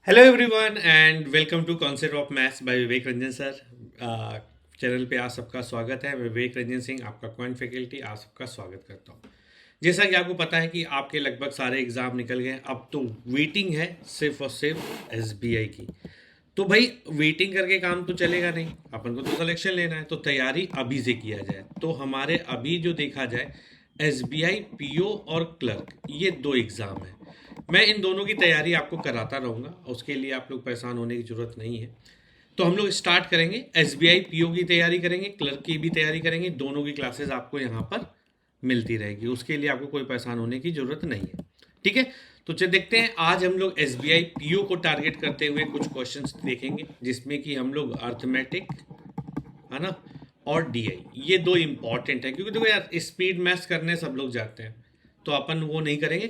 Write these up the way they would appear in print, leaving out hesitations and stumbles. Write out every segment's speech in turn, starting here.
Hello everyone and welcome to concept of maths by Vivek Ranjan sir. Channel पे आप सबका स्वागत है। मैं विवेक रंजन सिंह, आपका क्वांट फैकल्टी, आप सबका स्वागत करता हूँ। जैसा कि आपको पता है कि आपके लगभग सारे एग्जाम निकल गए, अब तो वेटिंग है सिर्फ और सिर्फ एसबीआई की। तो भाई वेटिंग करके काम तो चलेगा नहीं, अपन को तो सिलेक्शन लेना है, तो तैयारी अभी से किया जाए। तो हमारे अभी जो देखा जाए एसबीआई पीओ और क्लर्क, ये दो एग्ज़ाम है। मैं इन दोनों की तैयारी आपको कराता रहूँगा, उसके लिए आप लोग परेशान होने की ज़रूरत नहीं है। तो हम लोग स्टार्ट करेंगे, एसबीआई पीओ की तैयारी करेंगे, क्लर्क की भी तैयारी करेंगे। दोनों की क्लासेस आपको यहाँ पर मिलती रहेगी, उसके लिए आपको कोई परेशान होने की ज़रूरत नहीं है। ठीक है, तो चलिए देखते हैं। आज हम लोग एसबीआई पीओ को टारगेट करते हुए कुछ क्वेश्चंस देखेंगे, जिसमें कि हम लोग अर्थमेटिक, है ना, और डीआई, ये दो इंपॉर्टेंट है। क्योंकि देखो यार, स्पीड मैथ्स करने सब लोग जाते हैं, तो अपन वो नहीं करेंगे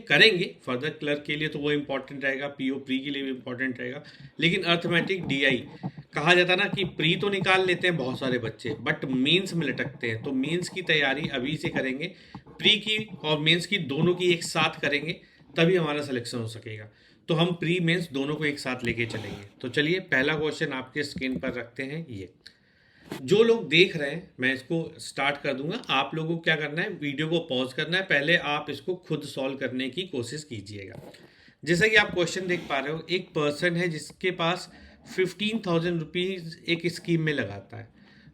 फर्दर। क्लर्क के लिए तो वो इंपॉर्टेंट रहेगा, पीओ प्री के लिए भी इंपॉर्टेंट रहेगा। लेकिन अर्थमेटिक डीआई कहा जाता है ना कि प्री तो निकाल लेते हैं बहुत सारे बच्चे, बट मीन्स में लटकते हैं। तो मीन्स की तैयारी अभी से करेंगे, प्री की और मेंस की दोनों की एक साथ करेंगे, तभी हमारा सिलेक्शन हो सकेगा। तो हम प्री मेंस दोनों को एक साथ लेके चलेंगे। तो चलिए पहला क्वेश्चन आपके स्क्रीन पर रखते हैं। ये जो लोग देख रहे हैं, मैं इसको स्टार्ट कर दूंगा। आप लोगों को क्या करना है, वीडियो को पॉज करना है, पहले आप इसको खुद सॉल्व करने की कोशिश कीजिएगा। जैसा कि आप क्वेश्चन देख पा रहे हो, एक पर्सन है जिसके पास 15,000 रुपीज़ एक स्कीम में लगाता है,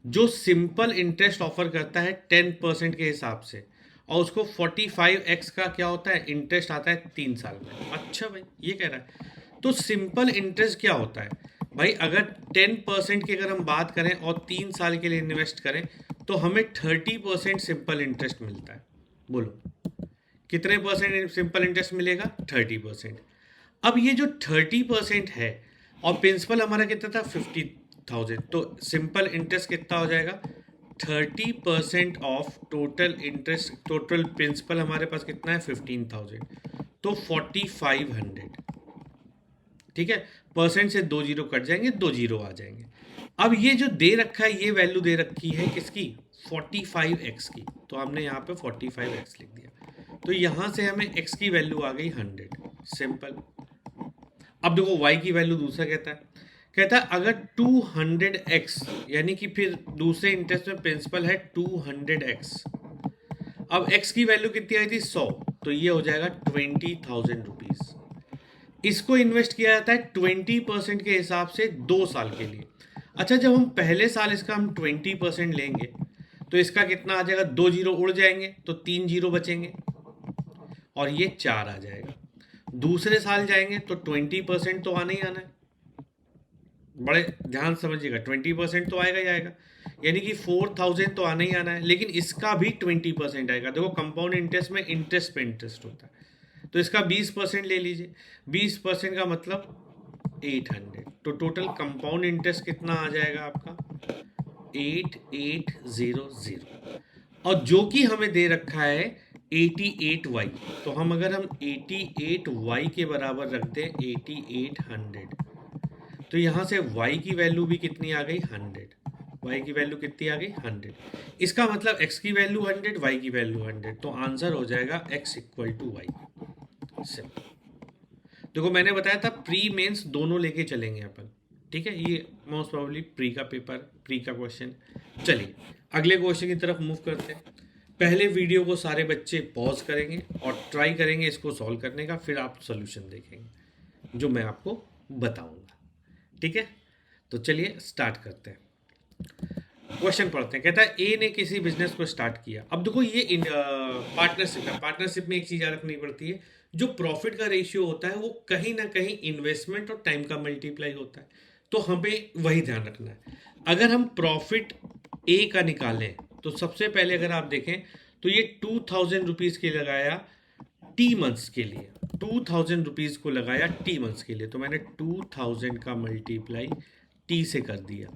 जो सिंपल इंटरेस्ट ऑफर करता है 10% के हिसाब से, और उसको 45x का क्या होता है, इंटरेस्ट आता है 3 साल में। अच्छा भाई, ये कह रहा है तो सिंपल इंटरेस्ट क्या होता है भाई? अगर 10% की अगर हम बात करें और 3 साल के लिए इन्वेस्ट करें, तो हमें 30% सिंपल इंटरेस्ट मिलता है। बोलो कितने परसेंट सिंपल इंटरेस्ट मिलेगा? 30%। अब ये जो 30% है, और प्रिंसिपल हमारा कितना था? 50,000। तो सिंपल इंटरेस्ट कितना हो जाएगा? 30% of total interest. Total principal हमारे पास कितना है? 15,000। तो 4,500। ठीक है, परसेंट से 2 जीरो कट जाएंगे, 2 जीरो आ जाएंगे। अब ये जो दे रखा है, ये वैल्यू दे रखी है किसकी? 45x की। तो हमने यहाँ पे 45x लिख दिया, तो यहाँ से हमें x की वैल्यू आ गई 100। सिंपल। अब देखो y की वैल्यू दूसरा कहता है अगर 200x, यानी कि फिर दूसरे इंटरेस्ट में प्रिंसिपल है 200x। अब x की वैल्यू कितनी आई थी? 100। तो ये हो जाएगा 20,000 रुपीज़। इसको इन्वेस्ट किया जाता है 20% के हिसाब से 2 साल के लिए। अच्छा, जब हम पहले साल इसका हम 20% लेंगे, तो इसका कितना आ जाएगा? 2 जीरो उड़ जाएंगे, तो 3 जीरो बचेंगे, और ये 4 आ जाएगा। दूसरे साल जाएंगे तो 20% तो आना ही आना है। बड़े ध्यान समझिएगा, 20% तो आएगा ही आएगा, यानी कि 4,000 तो आना ही आना है। लेकिन इसका भी 20% आएगा। देखो, कंपाउंड इंटरेस्ट में इंटरेस्ट पे इंटरेस्ट होता है, तो इसका 20% ले लीजिए। 20% का मतलब 800। तो टोटल कंपाउंड इंटरेस्ट कितना आ जाएगा आपका? 8800। और जो कि हमें दे रखा है 88y। तो हम अगर हम 88y के बराबर रख दें 8800, तो यहाँ से y की वैल्यू भी कितनी आ गई? 100। y की वैल्यू कितनी आ गई? 100। इसका मतलब x की वैल्यू 100, y की वैल्यू 100। तो आंसर हो जाएगा x equal to y. Simple. देखो, मैंने बताया था प्री मेंस दोनों लेके चलेंगे अपन। ठीक है, ये मोस्ट प्रोबेबली प्री का पेपर, प्री का क्वेश्चन। चलिए अगले क्वेश्चन की तरफ मूव करते हैं। पहले वीडियो को सारे बच्चे पॉज करेंगे और ट्राई करेंगे इसको सॉल्व करने का, फिर आप सॉल्यूशन देखेंगे जो मैं आपको बताऊंगा। ठीक है, तो चलिए स्टार्ट करते हैं। क्वेश्चन पढ़ते हैं। कहता है ए ने किसी बिजनेस को स्टार्ट किया। अब देखो, ये पार्टनरशिप है। पार्टनरशिप में एक चीज़ याद रखनी पड़ती है, जो प्रॉफिट का रेशियो होता है वो कहीं ना कहीं इन्वेस्टमेंट और टाइम का मल्टीप्लाई होता है। तो हमें वही ध्यान रखना है। अगर हम प्रॉफिट ए का निकालें, तो सबसे पहले अगर आप देखें, तो ये 2,000 रुपीज़ के लगाया टी मंथ्स के लिए। 2,000 रुपीज़ को लगाया टी मंथ्स के लिए, तो मैंने 2,000 का मल्टीप्लाई टी से कर दिया,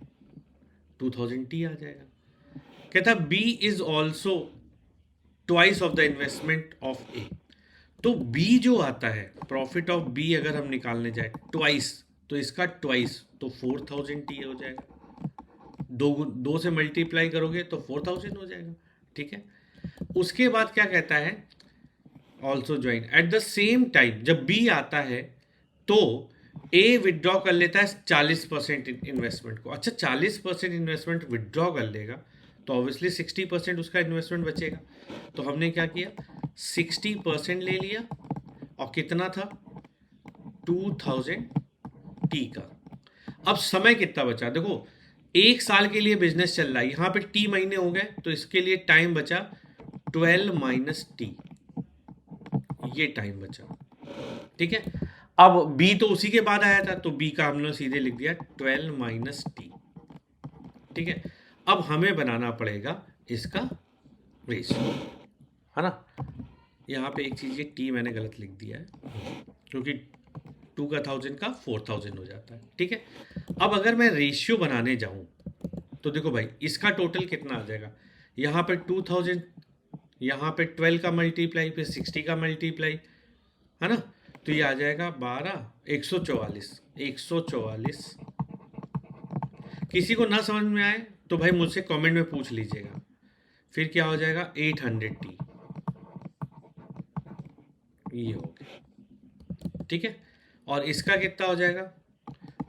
2,000 टी आ जाएगा। कहता B is also twice of the investment of A. तो बी जो आता है, प्रॉफिट ऑफ बी अगर हम निकालने जाए ट्वाइस, तो इसका ट्वाइस तो 4,000 टी हो जाएगा। दो से मल्टीप्लाई करोगे तो 4,000 हो जाएगा। ठीक है, उसके बाद क्या कहता है? Also join at the same time. जब बी आता है तो ए विड्रॉ कर लेता है 40% इन्वेस्टमेंट को। अच्छा, 40% इन्वेस्टमेंट विड्रॉ कर लेगा तो ऑब्वियसली 60% उसका इन्वेस्टमेंट बचेगा। तो हमने क्या किया, 60% ले लिया और कितना था 2000 टी का। अब समय कितना बचा, देखो 1 साल के लिए बिजनेस चल रहा है, यहाँ पे टी महीने हो गए तो इसके लिए टाइम बचा 12 माइनस टी, ये टाइम बचा। ठीक है, अब बी तो उसी के बाद आया था तो बी का हमने सीधे लिख दिया 12 माइनस टी। ठीक है, अब हमें बनाना पड़ेगा इसका रेशियो, है ना। यहाँ पे एक चीज़, ये टी मैंने गलत लिख दिया है क्योंकि 2 का 1000 का 4000 हो जाता है। ठीक है, अब अगर मैं रेशियो बनाने जाऊँ तो देखो भाई इसका टोटल कितना आ जाएगा, यहाँ पे 2000, यहाँ पे 12 का मल्टीप्लाई, फिर 60 का मल्टीप्लाई, है ना। तो ये आ जाएगा 12, 144। 144 किसी को ना समझ में आए तो भाई मुझसे कमेंट में पूछ लीजिएगा। फिर क्या हो जाएगा 800 टी, ये हो गया। ठीक है, और इसका कितना हो जाएगा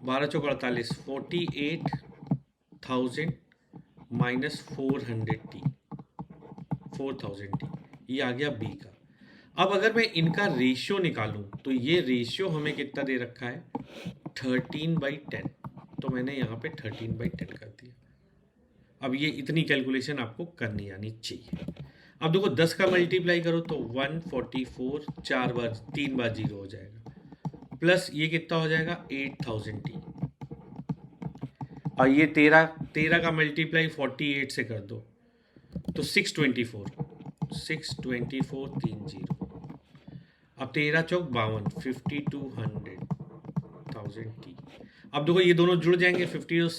12 चौक 48, 48,000 माइनस 400 टी, 4000 टी, ये आ गया बी का। अब अगर मैं इनका रेशियो निकालूं तो ये रेशियो हमें कितना दे रखा है 13/10, तो मैंने यहाँ पे 13/10 कर दिया। अब ये इतनी कैलकुलेशन आपको करनी आनी चाहिए। अब देखो 10 का मल्टीप्लाई करो तो 144, 4 बार 3 बार 0 हो जाएगा, प्लस ये कितना हो जाएगा 8000 टी, और ये 13 का मल्टीप्लाई 48 से कर दो तो 624, 624 3 0। अब 13 चौक 52, 5200,000 टी। अब देखो ये दोनों जुड़ जाएंगे 50 तो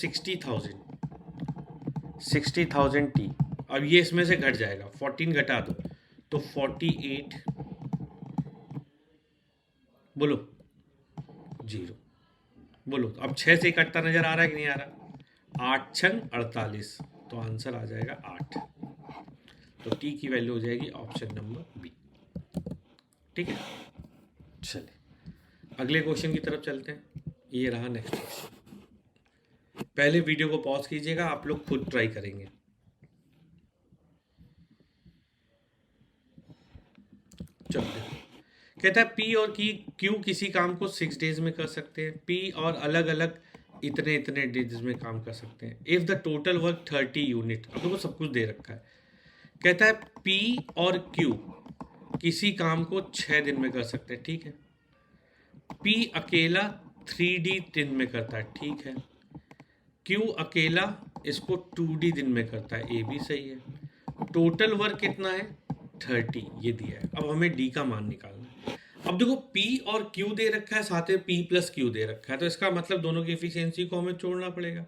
60,000 टी। अब ये इसमें से घट जाएगा, 14 घटा दो तो 48, बोलो 0, बोलो अब 6 से कटता नजर आ रहा है कि नहीं आ रहा, 8 छंग 48, तो आंसर आ जाएगा 8। तो टी की वैल्यू हो जाएगी ऑप्शन नंबर बी। ठीक है, चलिए अगले क्वेश्चन की तरफ चलते हैं। ये रहा नेक्स्ट क्वेश्चन। पहले वीडियो को पॉज कीजिएगा, आप लोग खुद ट्राई करेंगे। चलो कहता है पी और क्यू किसी काम को 6 डेज में कर सकते हैं, पी और अलग अलग इतने इतने डेज में काम कर सकते हैं। If the total work 30 unit, अब देखो सब कुछ दे रखा है। कहता है पी और क्यू किसी काम को 6 दिन में कर सकते हैं। ठीक है, पी अकेला 3D दिन में करता है। ठीक है, क्यू अकेला इसको 2D दिन में करता है, ये भी सही है। टोटल वर्क कितना है 30, ये दिया है। अब हमें डी का मान निकालना है। अब देखो P और Q दे रखा है, साथ में P प्लस Q दे रखा है, तो इसका मतलब दोनों की एफिशिएंसी को हमें जोड़ना पड़ेगा।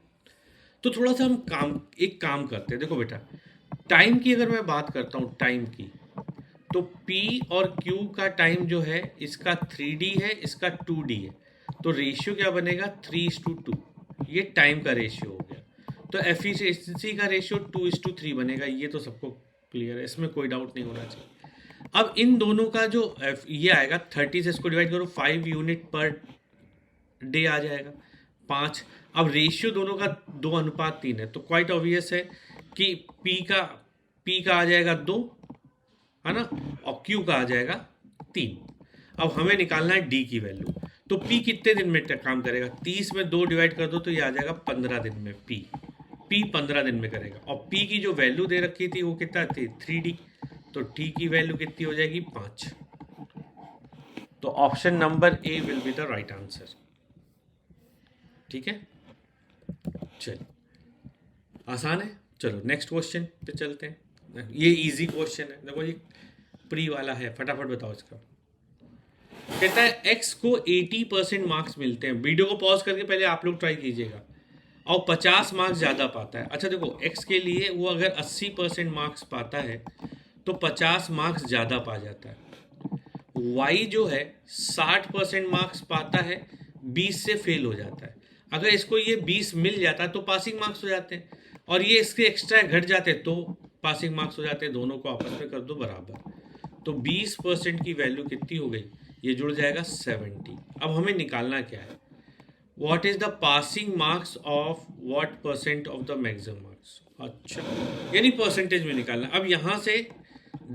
तो थोड़ा सा हम एक काम करते हैं। देखो बेटा, टाइम की अगर मैं बात करता हूँ टाइम की, तो P और Q का टाइम जो है इसका 3D है, इसका 2D है, तो रेशियो क्या बनेगा 3:2, ये टाइम का रेशियो हो गया। तो एफिशिएंसी का रेशियो 2:3 बनेगा, ये तो सबको क्लियर है, इसमें कोई डाउट नहीं होना चाहिए। अब इन दोनों का जो ये आएगा 30 से इसको डिवाइड करो, 5 यूनिट पर डे आ जाएगा 5। अब रेशियो दोनों का 2:3 है, तो क्वाइट ऑब्वियस है कि P का आ जाएगा 2, है ना, और Q का आ जाएगा 3। अब हमें निकालना है D की वैल्यू। तो P कितने दिन में काम करेगा, 30 में 2 डिवाइड कर दो तो ये आ जाएगा 15 दिन में। P 15 दिन में करेगा, और P की जो वैल्यू दे रखी थी वो कितना थी 3D, तो T की वैल्यू कितनी हो जाएगी 5। तो option number A will be the right answer. ठीक है, चलिए आसान है। चलो नेक्स्ट क्वेश्चन पे चलते हैं। ये इजी क्वेश्चन है, देखो ये प्री वाला है, फटाफट बताओ इसका। कहता है x को 80% मार्क्स मिलते हैं। वीडियो को पॉज करके पहले आप लोग ट्राई कीजिएगा, और 50 मार्क्स ज़्यादा पाता है। अच्छा देखो x के लिए वो अगर 80% मार्क्स पाता है तो 50 मार्क्स ज़्यादा पा जाता है। y जो है 60% मार्क्स पाता है, 20 से फेल हो जाता है। अगर इसको ये 20 मिल जाता है तो पासिंग मार्क्स हो जाते हैं, और ये इसके एक्स्ट्रा घट जाते तो पासिंग मार्क्स हो जाते हैं। दोनों को आपस में कर दो बराबर, तो 20% की वैल्यू कितनी हो गई, ये जुड़ जाएगा 70। अब हमें निकालना क्या है, what is the passing marks of what percent of the maximum marks. अच्छा, यानी परसेंटेज में निकालना। अब यहाँ से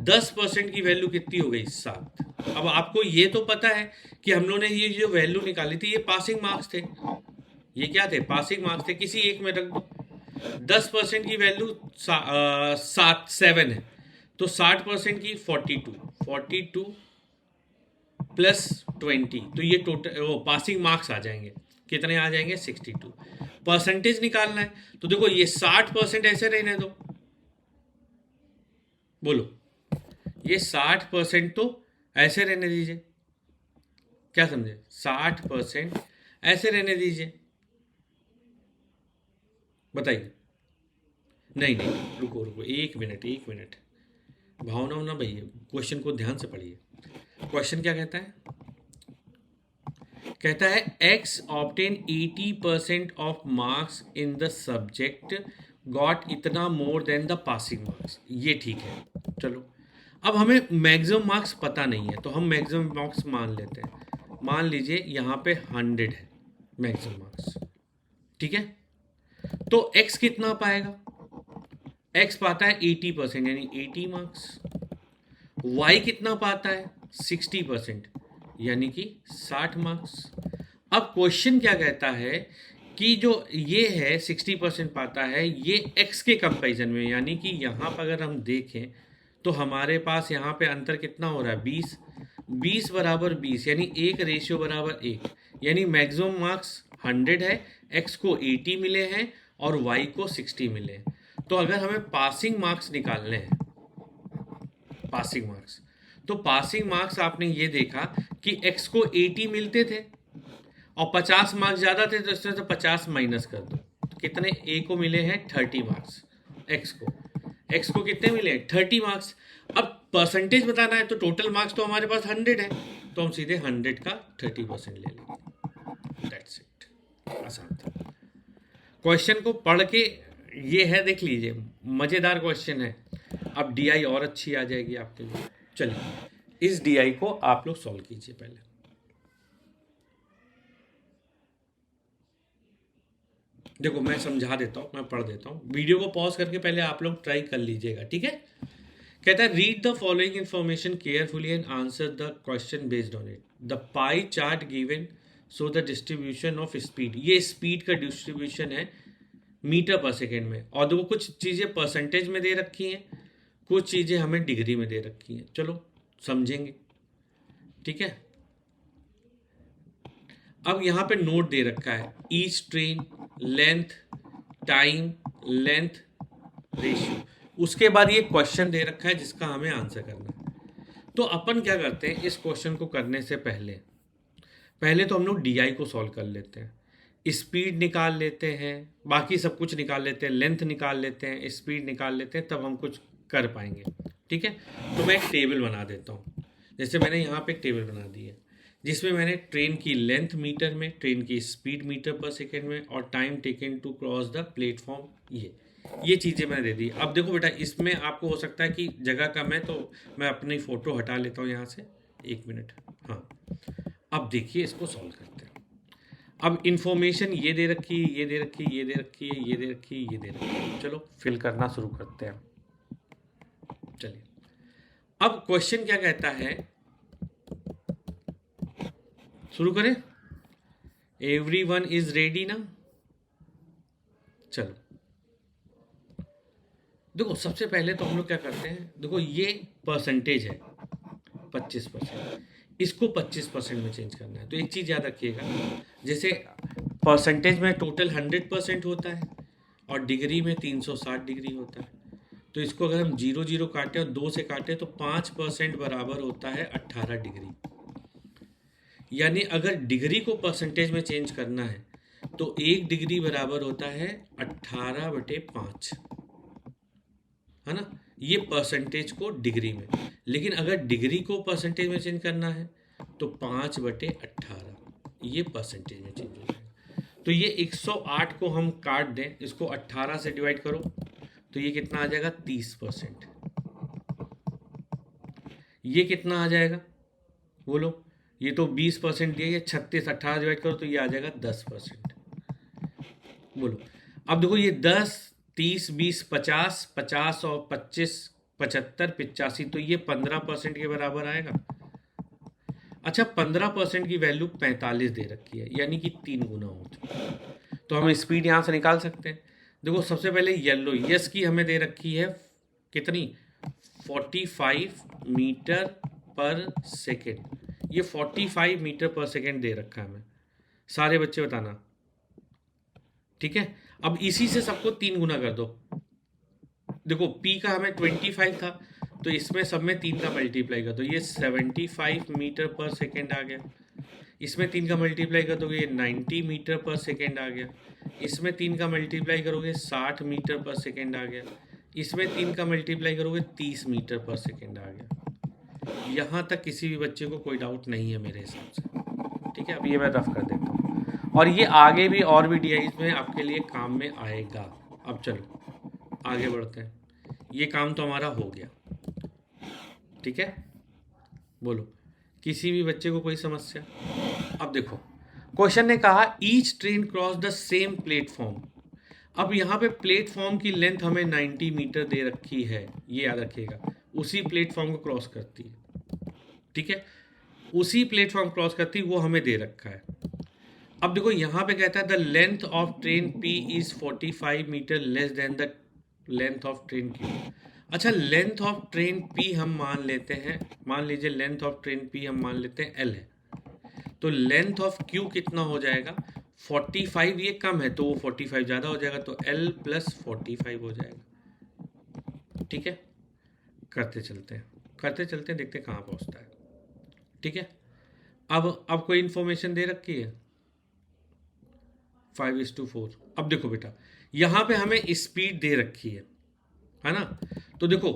10% की वैल्यू कितनी हो गई, 7। अब आपको ये तो पता है कि हम लोगों ने ये जो वैल्यू निकाली थी ये पासिंग मार्क्स थे। ये क्या थे, पासिंग मार्क्स थे। किसी एक में रख दो। 10% की वैल्यू 7 है, तो 60% की 42 प्लस 20, तो ये टोटल वो पासिंग मार्क्स आ जाएंगे। कितने आ जाएंगे, 62। परसेंटेज निकालना है तो देखो ये 60% ऐसे रहने दो। बोलो, ये 60% तो ऐसे रहने दीजिए। क्या समझे, 60% ऐसे रहने दीजिए। बताइए। नहीं नहीं, रुको रुको, एक मिनट। भावना ना भैया, क्वेश्चन को ध्यान से पढ़िए। क्वेश्चन क्या कहता है, कहता है X obtain 80% of marks in the subject got इतना more than the passing marks. ये ठीक है, चलो। अब हमें मैक्सिमम मार्क्स पता नहीं है तो हम मैक्सिमम मार्क्स मान लेते हैं। मान लीजिए यहाँ पे 100 है मैक्सिमम मार्क्स, ठीक है। तो एक्स कितना पाएगा, एक्स पाता है 80%, यानी 80 मार्क्स। वाई कितना पाता है, 60%, यानी कि 60 मार्क्स। अब क्वेश्चन क्या कहता है कि जो ये है 60% पाता है, ये एक्स के कंपैरिजन में, यानी कि यहाँ पर अगर हम देखें तो हमारे पास यहाँ पे अंतर कितना हो रहा है, 20 बराबर 20, यानी 1:1, यानी मैक्सिमम मार्क्स 100 है, एक्स को 80 मिले हैं और वाई को 60 मिले हैं। तो अगर हमें पासिंग मार्क्स निकालने हैं, पासिंग मार्क्स, तो पासिंग मार्क्स आपने ये देखा कि एक्स को 80 मिलते थे और 50 मार्क्स ज़्यादा थे, तो इसमें से 50 माइनस कर दो। तो कितने, ए को मिले हैं 30 मार्क्स, एक्स को कितने मिले हैं, 30 मार्क्स। अब परसेंटेज बताना है तो टोटल मार्क्स तो हमारे पास 100 है, तो हम सीधे 100 का 30% ले लेंगे। दैट्स इट, आसान था। क्वेश्चन को पढ़ के ये है, देख लीजिए, मज़ेदार क्वेश्चन है। अब डीआई और अच्छी आ जाएगी आपके लिए। चलिए, इस डीआई को आप लोग सॉल्व कीजिए पहले। देखो मैं समझा देता हूँ, मैं पढ़ देता हूँ, वीडियो को पॉज करके पहले आप लोग ट्राई कर लीजिएगा, ठीक है। कहता है read the following information carefully and answer the question based on it. The pie chart given so the distribution of speed. ये स्पीड का डिस्ट्रीब्यूशन है मीटर पर सेकेंड में, और देखो कुछ चीज़ें परसेंटेज में दे रखी हैं, कुछ चीज़ें हमें डिग्री में दे रखी हैं। चलो समझेंगे, ठीक है। अब यहाँ पे नोट दे रखा है, each train, length, time, length, ratio. उसके बाद ये क्वेश्चन दे रखा है जिसका हमें आंसर करना है। तो अपन क्या करते हैं, इस क्वेश्चन को करने से पहले तो हम लोग डीआई को सॉल्व कर लेते हैं, स्पीड निकाल लेते हैं, बाकी सब कुछ निकाल लेते हैं, लेंथ निकाल लेते हैं, स्पीड निकाल लेते हैं, तब हम कुछ कर पाएंगे, ठीक है। तो मैं एक टेबल बना देता हूँ। जैसे मैंने यहाँ पे एक टेबल बना दी है जिसमें मैंने ट्रेन की लेंथ मीटर में, ट्रेन की स्पीड मीटर पर सेकेंड में, और time taken to cross the platform, ये चीज़ें मैंने दे दी। अब देखो बेटा, इसमें आपको हो सकता है कि जगह कम है, तो मैं अपनी फ़ोटो हटा लेता हूँ यहाँ से, 1 मिनट। हाँ, अब देखिए, इसको सॉल्व करते हैं। अब इन्फॉर्मेशन ये दे रखी है, ये दे रखी है, ये दे रखी है, ये दे रखी है, ये दे रखी है। चलो फिल करना शुरू करते हैं। चलिए, अब क्वेश्चन क्या कहता है, शुरू करें। एवरीवन इज रेडी ना। चलो देखो, सबसे पहले तो हम लोग क्या करते हैं, देखो ये परसेंटेज है 25%, इसको 25% में चेंज करना है। तो एक चीज़ याद रखिएगा, जैसे परसेंटेज में टोटल 100% होता है और डिग्री में 360 डिग्री होता है। तो इसको अगर हम 0 काटें और 2 से काटें तो 5% बराबर होता है 18 डिग्री। यानी अगर डिग्री को परसेंटेज में चेंज करना है तो 1 डिग्री बराबर होता है 18/5, है ना। ये परसेंटेज को डिग्री में, लेकिन अगर डिग्री को परसेंटेज में चेंज करना है तो 5/18, ये परसेंटेज में चेंज हो जाएगा। तो ये 108 को हम काट दें, इसको 18 से डिवाइड करो तो ये कितना आ जाएगा, 30%। ये कितना आ जाएगा, बोलो, ये तो 20% दिया, ये 36, 18 डिवाइड करो तो ये आ जाएगा 10%। बोलो अब देखो, ये 10, 30, 20, 50, 50 और 25, 75, 85, तो ये 15% के बराबर आएगा। अच्छा, 15% की वैल्यू 45 दे रखी है, यानी कि 3 गुना हो चुका है। तो हम स्पीड यहाँ से निकाल सकते हैं। देखो सबसे पहले येलो यस की हमें दे रखी है कितनी, 45 मीटर पर सेकेंड। ये 45 मीटर पर सेकेंड दे रखा है हमें। सारे बच्चे बताना, ठीक है। अब इसी से सबको 3 गुना कर दो। देखो पी का हमें 25 था, तो इसमें सब में 3 का मल्टीप्लाई कर दो, ये 75 मीटर पर सेकेंड आ गया। इसमें 3 का मल्टीप्लाई कर दोगे, ये 90 मीटर पर सेकेंड आ गया। इसमें 3 का मल्टीप्लाई करोगे, 60 मीटर पर सेकेंड आ गया। इसमें 3 का मल्टीप्लाई करोगे, 30 मीटर पर सेकेंड आ गया। यहाँ तक किसी भी बच्चे को कोई डाउट नहीं है मेरे हिसाब से, ठीक है। अब ये मैं रफ कर देता हूँ, और ये आगे भी और भी DIs में आपके लिए काम में आएगा। अब चलो आगे बढ़ते हैं। ये काम तो हमारा हो गया, ठीक है। बोलो किसी भी बच्चे को कोई समस्या। अब देखो क्वेश्चन ने कहा each train cross the same platform. अब यहाँ पे प्लेटफॉर्म की लेंथ हमें 90 मीटर दे रखी है, ये याद रखिएगा, उसी प्लेटफॉर्म को क्रॉस करती है, ठीक है। उसी प्लेटफॉर्म क्रॉस करती वो हमें दे रखा है। अब देखो यहाँ पे कहता है the length of train P is 45 metre less than the length of train Q। अच्छा, लेंथ ऑफ ट्रेन P हम मान लेते हैं, मान लीजिए लेंथ ऑफ ट्रेन P हम मान लेते हैं L है, तो लेंथ ऑफ Q कितना हो जाएगा, 45। ये कम है तो वो 45 ज़्यादा हो जाएगा, तो L प्लस 45 हो जाएगा, ठीक है। करते चलते हैं, करते चलते हैं, देखते हैं कहाँ पहुँचता है, ठीक है। अब कोई इन्फॉर्मेशन दे रखी है 5:4। अब देखो बेटा यहाँ पे हमें स्पीड दे रखी है ना। तो देखो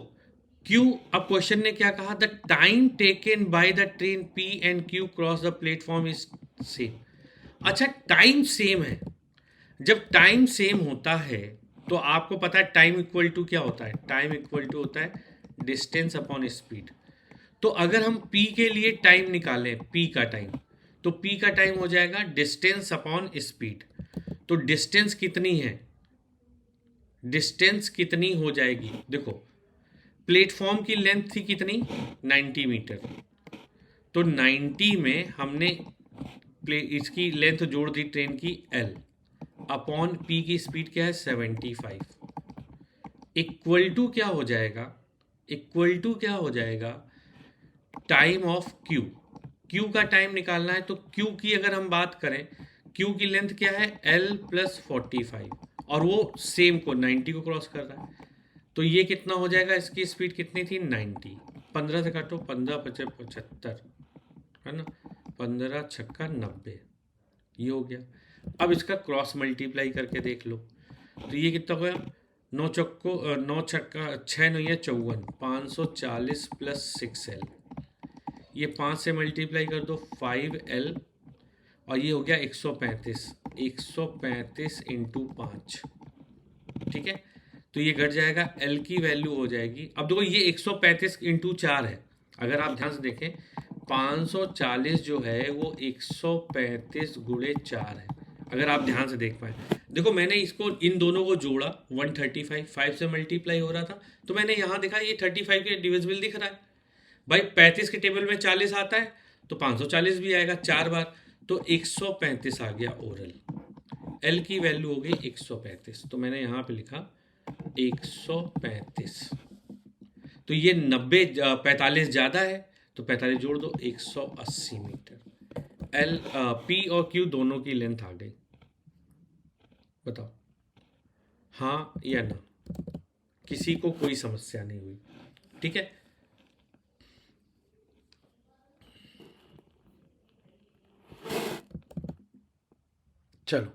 Q, अब क्वेश्चन ने क्या कहा, the time taken by the train P and Q cross the platform is same. अच्छा, टाइम सेम है। जब टाइम सेम होता है तो आपको पता है टाइम इक्वल टू क्या होता है, टाइम इक्वल टू होता है डिस्टेंस अपॉन स्पीड। तो अगर हम P के लिए टाइम निकालें, P का टाइम, तो P का टाइम हो जाएगा डिस्टेंस अपॉन स्पीड। तो डिस्टेंस कितनी है, डिस्टेंस कितनी हो जाएगी, देखो प्लेटफॉर्म की लेंथ थी कितनी, 90 मीटर, तो 90 में हमने इसकी लेंथ जोड़ दी ट्रेन की L, अपॉन P की स्पीड क्या है 75, इक्वल टू क्या हो जाएगा, इक्वल टू क्या हो जाएगा, टाइम ऑफ Q। Q का टाइम निकालना है, तो Q की अगर हम बात करें, Q की लेंथ क्या है L प्लस 45, और वो सेम को 90 को क्रॉस कर रहा है, तो ये कितना हो जाएगा, इसकी स्पीड कितनी थी 90, 15 से काटो, 15 पचे 75 है ना, 15 छक्का 90, ये हो गया। अब इसका क्रॉस मल्टीप्लाई करके देख लो, तो ये कितना हो गया, 9 चक्को 9 छक्का 6 9 या 54, 540 प्लस 6L, ये 5 से मल्टीप्लाई कर दो 5L, और ये हो गया 135, 135 इंटू 5, ठीक है। तो ये घट जाएगा, L की वैल्यू हो जाएगी, अब देखो ये 135 इंटू 4 है, अगर आप ध्यान से देखें 540 जो है वो 135 गुणे 4 है, अगर आप ध्यान से देख पाए। देखो मैंने इसको इन दोनों को जोड़ा, 135 5 से मल्टीप्लाई हो रहा था, तो मैंने यहाँ देखा ये 35 के डिविजिबल दिख रहा है भाई, 35 के टेबल में 40 आता है तो 540 भी आएगा 4 बार, तो 135 आ गया ओरल। L की वैल्यू हो गई 135, तो मैंने यहाँ पे लिखा 135, तो ये 90 45 ज़्यादा है, तो 45 जोड़ दो 180 मीटर। L P और Q दोनों की लेंथ आ गई, बताओ हाँ या ना, किसी को कोई समस्या नहीं हुई, ठीक है। चलो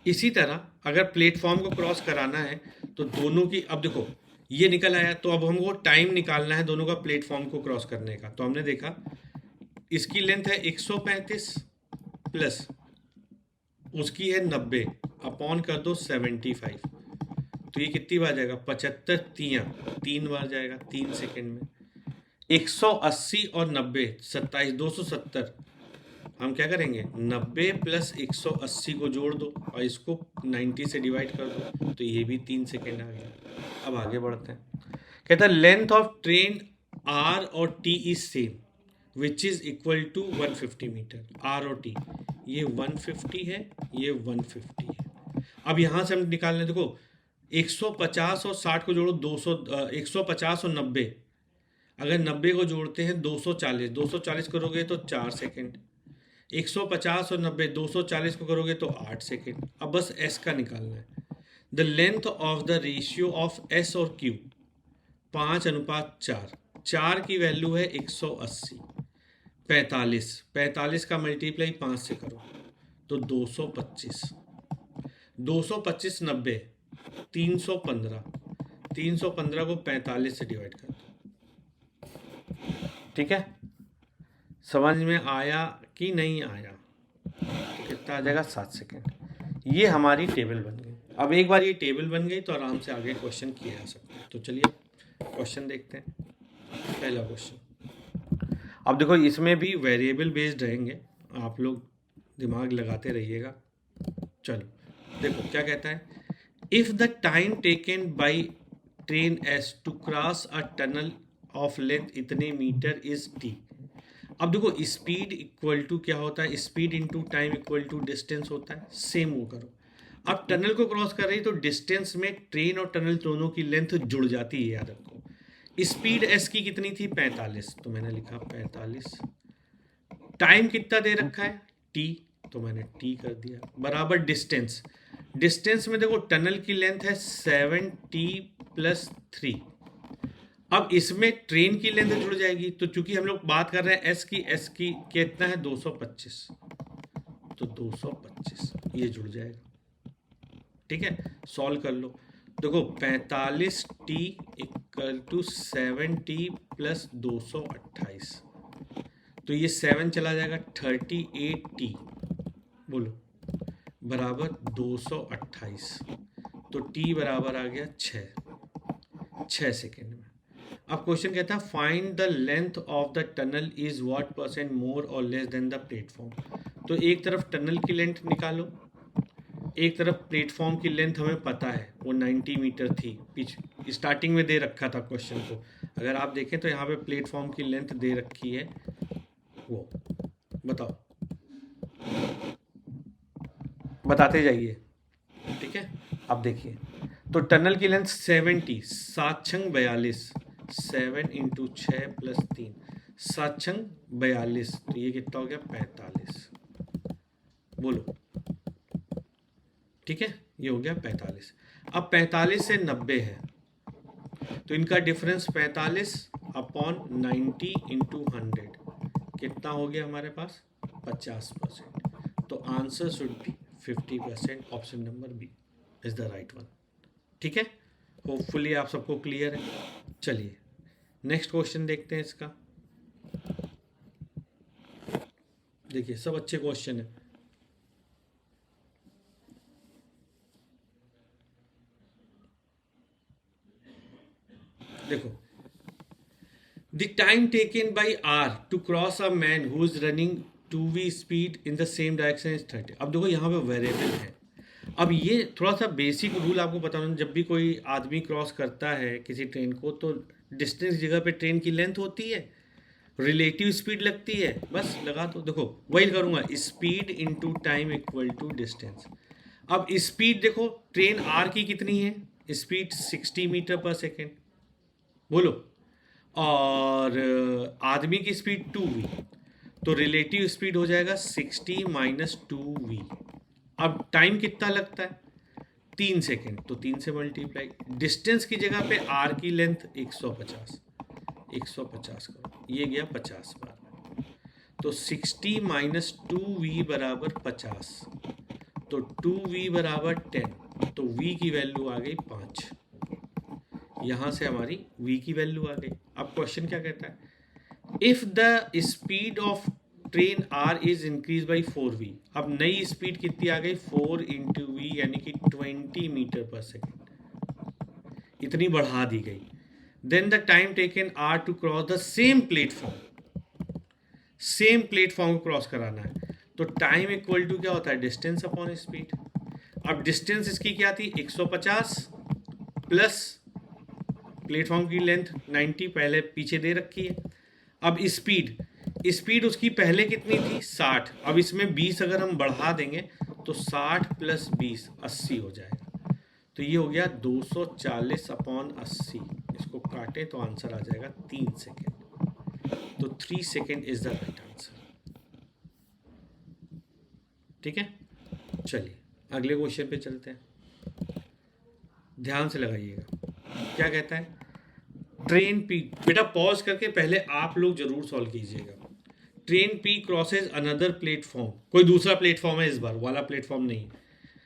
इसी तरह अगर प्लेटफॉर्म को क्रॉस कराना है तो दोनों की, अब देखो ये निकल आया, तो अब हमको टाइम निकालना है दोनों का प्लेटफॉर्म को क्रॉस करने का। तो हमने देखा इसकी लेंथ है 135 प्लस उसकी है 90, अपॉन कर दो 75, तो ये कितनी बार जाएगा, 75 3 बार जाएगा 3 सेकेंड में। 180 और 90 27 270। हम क्या करेंगे 90 प्लस 180 को जोड़ दो और इसको 90 से डिवाइड कर दो, तो ये भी 3 सेकेंड आ गया। अब आगे बढ़ते हैं। कहता है लेंथ ऑफ ट्रेन आर और T is same which is equal to 150 metre. R और टी ये 150 है, ये 150 है। अब यहाँ से हम निकाल लें, देखो 150 और 60 को जोड़ो 200, 150 और 90, अगर 90 को जोड़ते हैं 240, 240 करोगे तो 4 सेकेंड, 150 और 90 240 को करोगे तो 8 सेकेंड। अब बस एस का निकालना है। The length of the ratio of S और क्यू 5:4, 4 की वैल्यू है 180, 45 का मल्टीप्लाई 5 से करो तो 225, 225 90 315, 315 को 45 से डिवाइड कर दो। ठीक है, समझ में आया कि नहीं आया? तो कितना आ जाएगा 7 सेकेंड। ये हमारी टेबल बन गई। अब एक बार ये टेबल बन गई तो आराम से आगे क्वेश्चन किया जा सकता है। तो चलिए क्वेश्चन देखते हैं। पहला क्वेश्चन, अब देखो इसमें भी वेरिएबल बेस्ड रहेंगे, आप लोग दिमाग लगाते रहिएगा। चलो देखो क्या कहता है। If the time taken by train S to cross a tunnel of length इतने मीटर इज टी। अब देखो स्पीड इक्वल टू क्या होता है, speed into time equal to distance होता है, सेम वो करो। अब टनल को क्रॉस कर रही है तो डिस्टेंस में ट्रेन और टनल दोनों की लेंथ जुड़ जाती है, याद रखो। स्पीड एस की कितनी थी 45, तो मैंने लिखा 45। टाइम कितना दे रखा है टी, तो मैंने टी कर दिया, बराबर डिस्टेंस। डिस्टेंस में देखो टनल की लेंथ है 7t + 3। अब इसमें ट्रेन की लेंथ जुड़ जाएगी, तो चूंकि हम लोग बात कर रहे हैं एस की कितना है 225, तो 225 ये जुड़ जाएगा। ठीक है, सॉल्व कर लो। देखो 45t = 7t + 228, तो ये 7 चला जाएगा 38t, बोलो बराबर 228, तो t बराबर आ गया 6 सेकेंड में। अब क्वेश्चन कहता है find the length of the tunnel is what % मोर और लेस देन द प्लेटफॉर्म। तो एक तरफ टनल की लेंथ निकालो, एक तरफ प्लेटफॉर्म की लेंथ हमें पता है वो 90 मीटर थी, पीछे स्टार्टिंग में दे रखा था क्वेश्चन को। अगर आप देखें तो यहाँ पे प्लेटफॉर्म की लेंथ दे रखी है, वो बताओ, बताते जाइए। ठीक है, अब देखिए तो टनल की लेंथ 70, 7 × 42, 7 × 6 + 3, 7 × 42, तो ये कितना हो गया 45, बोलो। ठीक है, ये हो गया 45। अब 45 से 90 है, तो इनका डिफरेंस 45 अपॉन 90 × 100 कितना हो गया हमारे पास 50%। तो answer should be 50%। Option number B is the right one. ठीक है, होपफुली आप सबको क्लियर है। चलिए नेक्स्ट क्वेश्चन देखते हैं इसका। देखिए सब अच्छे क्वेश्चन है। देखो the time taken by R to cross a man who is running 2v speed in the same direction is 30। अब देखो यहाँ पे वेरिएबल है। अब ये थोड़ा सा बेसिक रूल आपको बता रहा हूँ, जब भी कोई आदमी क्रॉस करता है किसी ट्रेन को तो डिस्टेंस जगह पे ट्रेन की लेंथ होती है, रिलेटिव स्पीड लगती है, बस लगा दो। देखो वही करूँगा, speed into time equal to distance. अब स्पीड देखो ट्रेन आर की कितनी है, स्पीड 60 मीटर पर सेकेंड, बोलो, और आदमी की स्पीड 2v, तो रिलेटिव स्पीड हो जाएगा 60 - 2v। अब टाइम कितना लगता है 3 सेकेंड, तो 3 से मल्टीप्लाई। डिस्टेंस की जगह पे आर की लेंथ 150, 150 करो, ये गया 50 बार, तो 60 - 2v बराबर 50, तो 2v बराबर 10, तो v की वैल्यू आ गई 5। यहाँ से हमारी v की वैल्यू आ गई। अब क्वेश्चन क्या कहता है, if the speed of train R is increase by 4v। अब नई स्पीड कितनी आ गई 4 × v, यानी कि 20 मीटर पर सेकेंड, इतनी बढ़ा दी गई। Then the time taken R to cross the same platform को क्रॉस कराना है। तो टाइम इक्वल टू क्या होता है, डिस्टेंस अपॉन स्पीड। अब डिस्टेंस इसकी क्या थी, 150 प्लस प्लेटफॉर्म की लेंथ 90 पहले पीछे दे रखी है। अब स्पीड उसकी पहले कितनी थी, 60। अब इसमें 20 अगर हम बढ़ा देंगे तो 60 प्लस 20 80 हो जाएगा। तो ये हो गया 240 अपॉन 80। इसको काटें तो आंसर आ जाएगा 3 सेकेंड। तो 3 second is the right answer. ठीक है, चलिए अगले क्वेश्चन पे चलते हैं। ध्यान से लगाइएगा क्या कहता है। ट्रेन पी, बेटा पॉज करके पहले आप लोग जरूर सॉल्व कीजिएगा। Train P crosses another platform, कोई दूसरा प्लेटफॉर्म है इस बार, वाला प्लेटफॉर्म नहीं।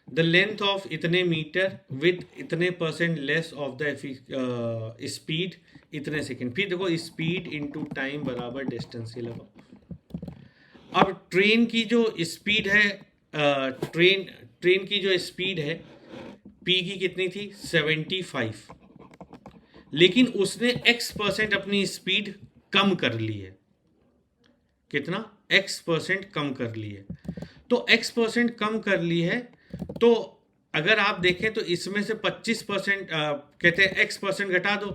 द लेंथ ऑफ इतने मीटर विथ इतने % लेस ऑफ द स्पीड इतने सेकेंड। फिर देखो स्पीड इंटू टाइम बराबर डिस्टेंस ही लगाओ। अब ट्रेन की जो स्पीड है, ट्रेन की जो स्पीड है पी की कितनी थी, 75, लेकिन उसने x% अपनी स्पीड कम कर ली है। कितना, x% कम कर ली है। तो x% कम कर ली है, तो अगर आप देखें तो इसमें से 25% कहते हैं x% घटा दो,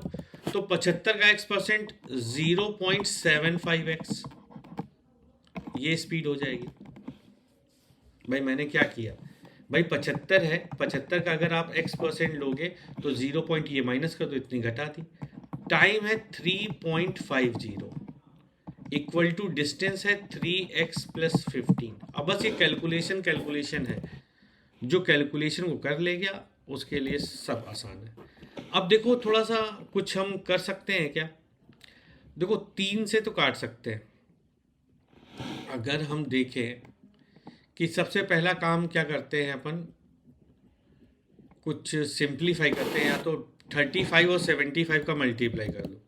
तो 75 का x% 0.75x ये स्पीड हो जाएगी। भाई मैंने क्या किया, भाई 75 है, 75 का अगर आप x% लोगे तो 0 पॉइंट ये माइनस कर दो, इतनी घटा दी। टाइम है 3.50 इक्वल टू डिस्टेंस है 3x प्लस 15। अब बस ये कैलकुलेशन है, जो कैलकुलेशन को कर ले गया उसके लिए सब आसान है। अब देखो थोड़ा सा कुछ हम कर सकते हैं क्या, देखो 3 से तो काट सकते हैं। अगर हम देखें कि सबसे पहला काम क्या करते हैं अपन, कुछ सिंप्लीफाई करते हैं, या तो 35 और 75 का मल्टीप्लाई कर दो।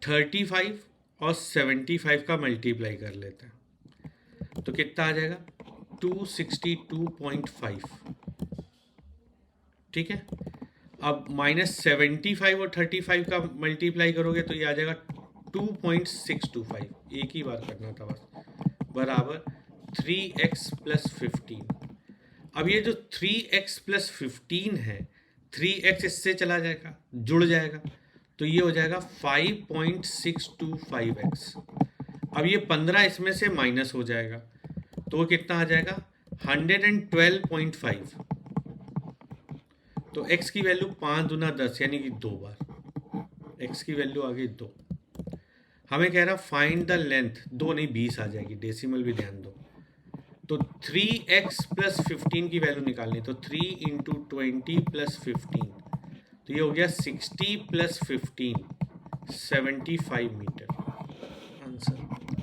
35 और 75 का मल्टीप्लाई कर लेते हैं तो कितना आ जाएगा, 262.5। ठीक है, अब -75 और 35 का मल्टीप्लाई करोगे तो ये आ जाएगा 2.625। एक ही बार करना था बस, बराबर 3x प्लस 15। अब ये जो 3x प्लस 15 है, 3x इससे चला जाएगा, जुड़ जाएगा, तो ये हो जाएगा 5.625x। अब ये 15 इसमें से माइनस हो जाएगा, तो वो कितना आ जाएगा, 112.5। तो x की वैल्यू 5 दूना 10 यानी कि 2 बार, x की वैल्यू आ गई 2। हमें कह रहा फाइंड द लेंथ, 2 नहीं 20 आ जाएगी, डेसिमल भी ध्यान दो। तो 3x प्लस 15 की वैल्यू निकालनी, तो 3 इंटू 20 प्लस 15, तो ये हो गया 60 प्लस 15 75 मीटर। Answer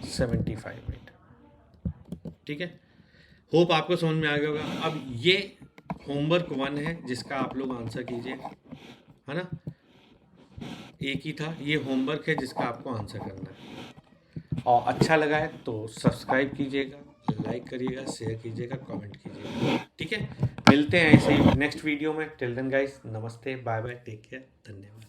75 metre. ठीक है, होप आपको समझ में आ गया होगा। अब ये होमवर्क 1 है जिसका आप लोग आंसर कीजिए, है ना, एक ही था, ये होमवर्क है जिसका आपको आंसर करना है। और अच्छा लगा है तो सब्सक्राइब कीजिएगा, लाइक करिएगा, शेयर कीजिएगा, कमेंट कीजिएगा। ठीक है, मिलते हैं ऐसे ही नेक्स्ट वीडियो में। टिल देन गाइस, नमस्ते, बाय बाय, टेक केयर, धन्यवाद।